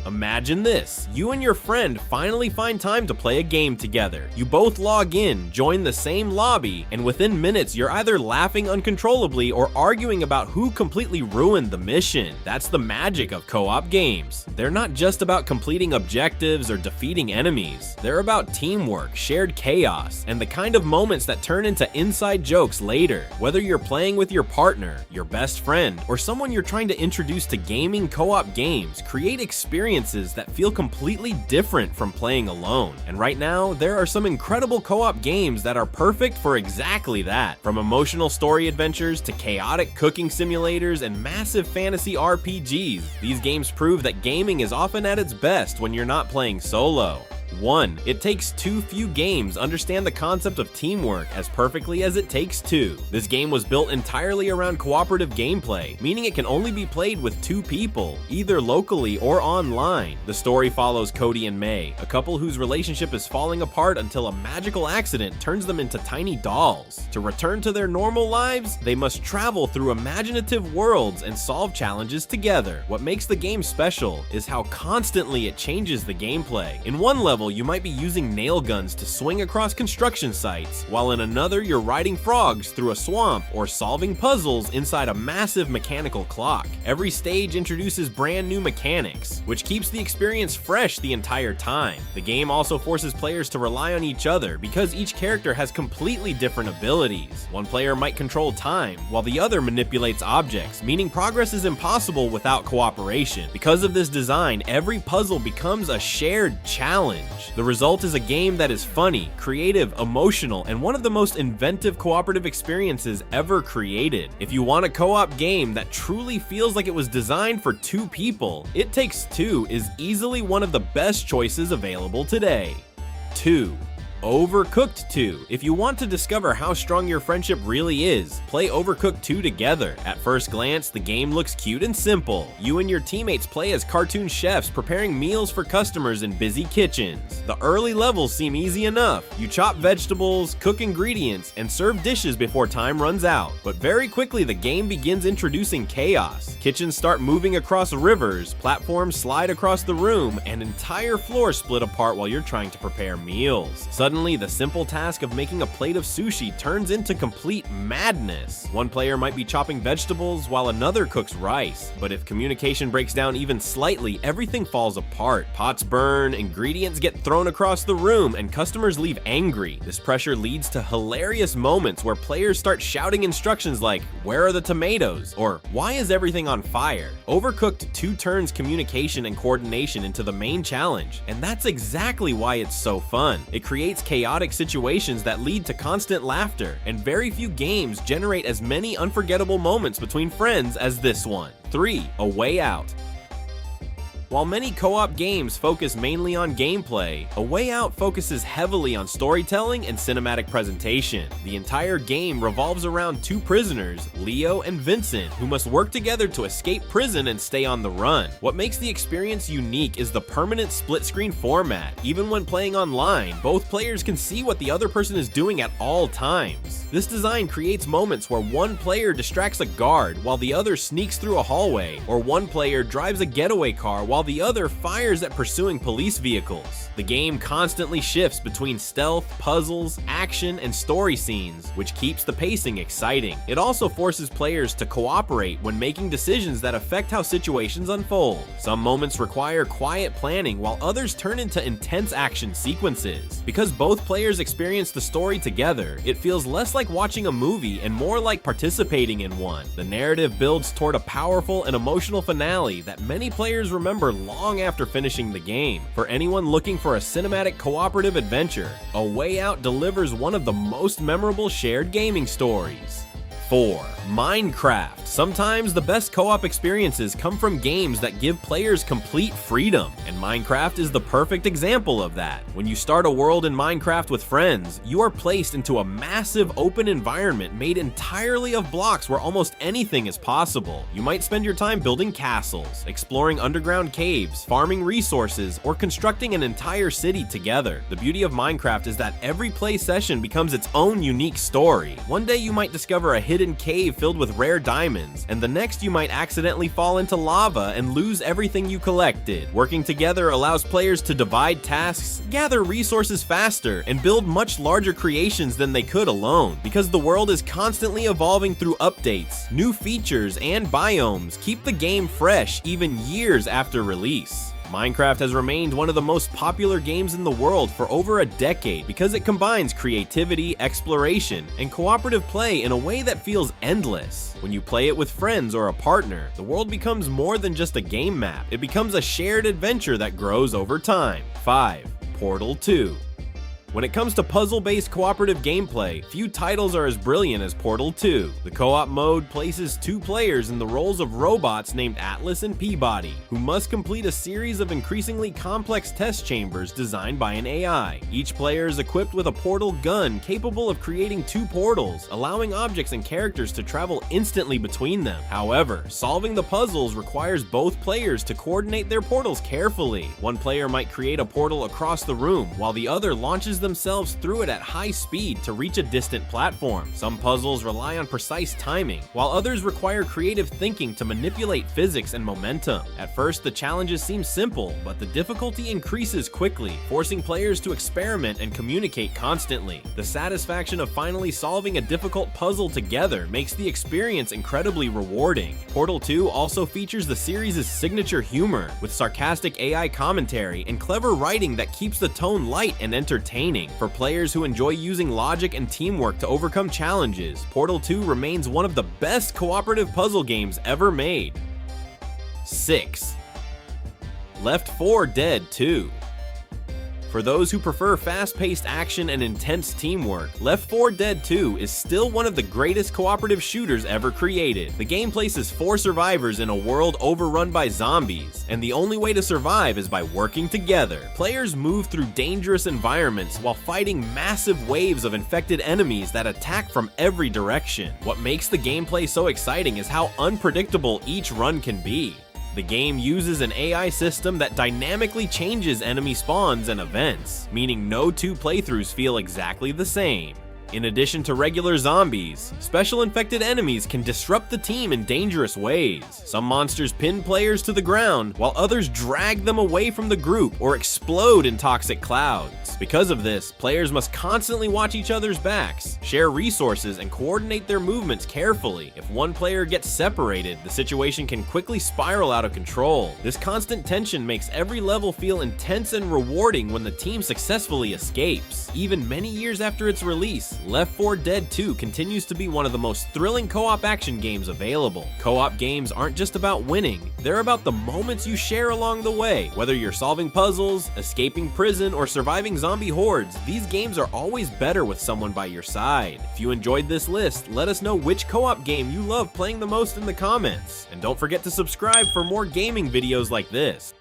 Imagine this, you and your friend finally find time to play a game together. You both log in, join the same lobby, and within minutes you're either laughing uncontrollably or arguing about who completely ruined the mission. That's the magic of co-op games. They're not just about completing objectives or defeating enemies. They're about teamwork, shared chaos, and the kind of moments that turn into inside jokes later. Whether you're playing with your partner, your best friend, or someone you're trying to introduce to gaming co-op games, create experiences that feel completely different from playing alone. And right now, there are some incredible co-op games that are perfect for exactly that. From emotional story adventures to chaotic cooking simulators and massive fantasy RPGs, these games prove that gaming is often at its best when you're not playing solo. 1. It takes too few games understand the concept of teamwork as perfectly as it takes two. This game was built entirely around cooperative gameplay, meaning it can only be played with two people, either locally or online. The story follows Cody and May, a couple whose relationship is falling apart until a magical accident turns them into tiny dolls. To return to their normal lives, they must travel through imaginative worlds and solve challenges together. What makes the game special is how constantly it changes the gameplay. In one level, you might be using nail guns to swing across construction sites, while in another you're riding frogs through a swamp or solving puzzles inside a massive mechanical clock. Every stage introduces brand new mechanics, which keeps the experience fresh the entire time. The game also forces players to rely on each other because each character has completely different abilities. One player might control time, while the other manipulates objects, meaning progress is impossible without cooperation. Because of this design, every puzzle becomes a shared challenge. The result is a game that is funny, creative, emotional, and one of the most inventive cooperative experiences ever created. If you want a co-op game that truly feels like it was designed for two people, It Takes Two is easily one of the best choices available today. 2. Overcooked 2. If you want to discover how strong your friendship really is, play Overcooked 2 together. At first glance, the game looks cute and simple. You and your teammates play as cartoon chefs preparing meals for customers in busy kitchens. The early levels seem easy enough. You chop vegetables, cook ingredients, and serve dishes before time runs out. But very quickly the game begins introducing chaos. Kitchens start moving across rivers, platforms slide across the room, and entire floors split apart while you're trying to prepare meals. Suddenly, the simple task of making a plate of sushi turns into complete madness. One player might be chopping vegetables while another cooks rice, but if communication breaks down even slightly, everything falls apart. Pots burn, ingredients get thrown across the room, and customers leave angry. This pressure leads to hilarious moments where players start shouting instructions like, "Where are the tomatoes?" or "Why is everything on fire?" Overcooked 2 turns communication and coordination into the main challenge, and that's exactly why it's so fun. It creates chaotic situations that lead to constant laughter, and very few games generate as many unforgettable moments between friends as this one. 3. A Way Out. While many co-op games focus mainly on gameplay, A Way Out focuses heavily on storytelling and cinematic presentation. The entire game revolves around two prisoners, Leo and Vincent, who must work together to escape prison and stay on the run. What makes the experience unique is the permanent split-screen format. Even when playing online, both players can see what the other person is doing at all times. This design creates moments where one player distracts a guard while the other sneaks through a hallway, or one player drives a getaway car while the other fires at pursuing police vehicles. The game constantly shifts between stealth, puzzles, action, and story scenes, which keeps the pacing exciting. It also forces players to cooperate when making decisions that affect how situations unfold. Some moments require quiet planning while others turn into intense action sequences. Because both players experience the story together, it feels less like watching a movie and more like participating in one. The narrative builds toward a powerful and emotional finale that many players remember long after finishing the game. For anyone looking for a cinematic cooperative adventure, A Way Out delivers one of the most memorable shared gaming stories. 4. Minecraft. Sometimes the best co-op experiences come from games that give players complete freedom, and Minecraft is the perfect example of that. When you start a world in Minecraft with friends, you are placed into a massive open environment made entirely of blocks where almost anything is possible. You might spend your time building castles, exploring underground caves, farming resources, or constructing an entire city together. The beauty of Minecraft is that every play session becomes its own unique story. One day you might discover a hidden hidden cave filled with rare diamonds, and the next you might accidentally fall into lava and lose everything you collected. Working together allows players to divide tasks, gather resources faster, and build much larger creations than they could alone. Because the world is constantly evolving through updates, new features, and biomes keep the game fresh even years after release. Minecraft has remained one of the most popular games in the world for over a decade because it combines creativity, exploration, and cooperative play in a way that feels endless. When you play it with friends or a partner, the world becomes more than just a game map. It becomes a shared adventure that grows over time. 5. Portal 2. When it comes to puzzle-based cooperative gameplay, few titles are as brilliant as Portal 2. The co-op mode places two players in the roles of robots named Atlas and Peabody, who must complete a series of increasingly complex test chambers designed by an AI. Each player is equipped with a portal gun capable of creating two portals, allowing objects and characters to travel instantly between them. However, solving the puzzles requires both players to coordinate their portals carefully. One player might create a portal across the room, while the other launches themselves through it at high speed to reach a distant platform. Some puzzles rely on precise timing, while others require creative thinking to manipulate physics and momentum. At first, the challenges seem simple, but the difficulty increases quickly, forcing players to experiment and communicate constantly. The satisfaction of finally solving a difficult puzzle together makes the experience incredibly rewarding. Portal 2 also features the series' signature humor, with sarcastic AI commentary and clever writing that keeps the tone light and entertaining. For players who enjoy using logic and teamwork to overcome challenges, Portal 2 remains one of the best cooperative puzzle games ever made. 6. Left 4 Dead 2. For those who prefer fast-paced action and intense teamwork, Left 4 Dead 2 is still one of the greatest cooperative shooters ever created. The game places 4 survivors in a world overrun by zombies, and the only way to survive is by working together. Players move through dangerous environments while fighting massive waves of infected enemies that attack from every direction. What makes the gameplay so exciting is how unpredictable each run can be. The game uses an AI system that dynamically changes enemy spawns and events, meaning no two playthroughs feel exactly the same. In addition to regular zombies, special infected enemies can disrupt the team in dangerous ways. Some monsters pin players to the ground, while others drag them away from the group or explode in toxic clouds. Because of this, players must constantly watch each other's backs, share resources, and coordinate their movements carefully. If one player gets separated, the situation can quickly spiral out of control. This constant tension makes every level feel intense and rewarding when the team successfully escapes. Even many years after its release, Left 4 Dead 2 continues to be one of the most thrilling co-op action games available. Co-op games aren't just about winning, they're about the moments you share along the way. Whether you're solving puzzles, escaping prison, or surviving zombie hordes, these games are always better with someone by your side. If you enjoyed this list, let us know which co-op game you love playing the most in the comments. And don't forget to subscribe for more gaming videos like this.